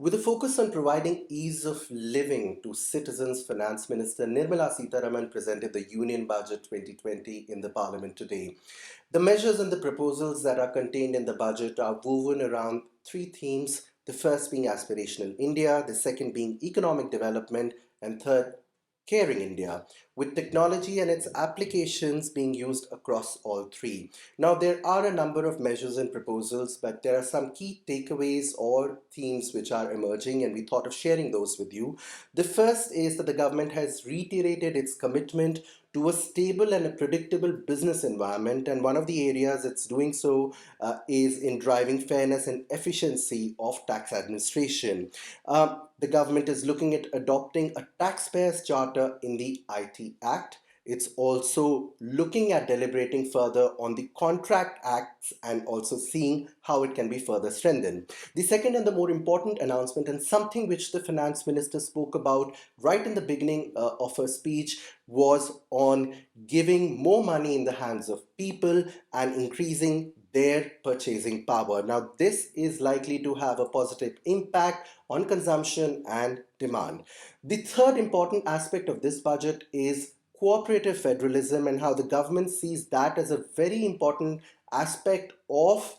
With a focus on providing ease of living to citizens, Finance Minister Nirmala Sitharaman presented the Union Budget 2020 in the Parliament today. The measures and the proposals that are contained in the budget are woven around three themes, the first being aspirational India, the second being economic development, and third, caring India, with technology and its applications being used across all three. Now, there are a number of measures and proposals, but there are some key takeaways or themes which are emerging, and we thought of sharing those with you. The first is that the government has reiterated its commitment to a stable and a predictable business environment, and one of the areas it's doing so is in driving fairness and efficiency of tax administration. The government is looking at adopting a taxpayers charter in the IT Act. It's also looking at deliberating further on the contract acts and also seeing how it can be further strengthened. The second and the more important announcement, and something which the finance minister spoke about right in the beginning of her speech, was on giving more money in the hands of people and increasing their purchasing power. Now, this is likely to have a positive impact on consumption and demand. The third important aspect of this budget is cooperative federalism and how the government sees that as a very important aspect of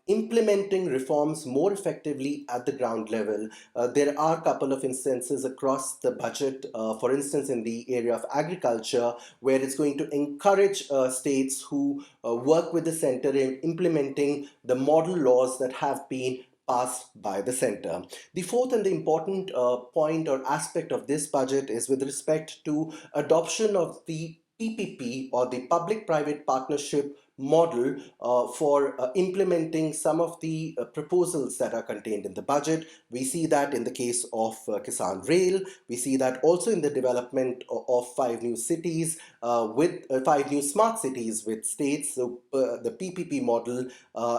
implementing reforms more effectively at the ground level. There are a couple of instances across the budget, for instance, in the area of agriculture, where it's going to encourage states who work with the center in implementing the model laws that have been passed by the center. The fourth and the important point or aspect of this budget is with respect to adoption of the PPP or the public-private partnership model for implementing some of the proposals that are contained in the budget. We see that in the case of Kisan Rail. We see that also in the development of five new cities with five new smart cities with states. So the PPP model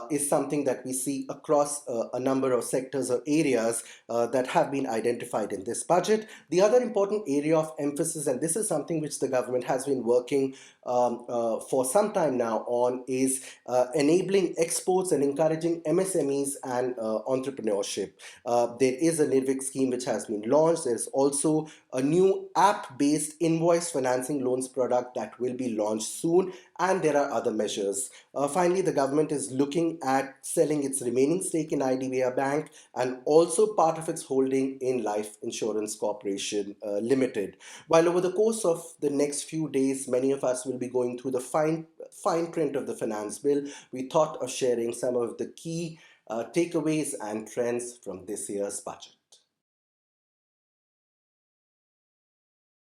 is something that we see across a number of sectors or areas that have been identified in this budget. The other important area of emphasis, and this is something which the government has been working for some time now on, is enabling exports and encouraging MSMEs and entrepreneurship. There is a NIRVIC scheme which has been launched. There's also a new app-based invoice financing loans product that will be launched soon, and there are other measures. Finally, the government is looking at selling its remaining stake in IDBI Bank and also part of its holding in Life Insurance Corporation Limited. While over the course of the next few days, many of us will be going through the fine print of the finance bill, we thought of sharing some of the key takeaways and trends from this year's budget.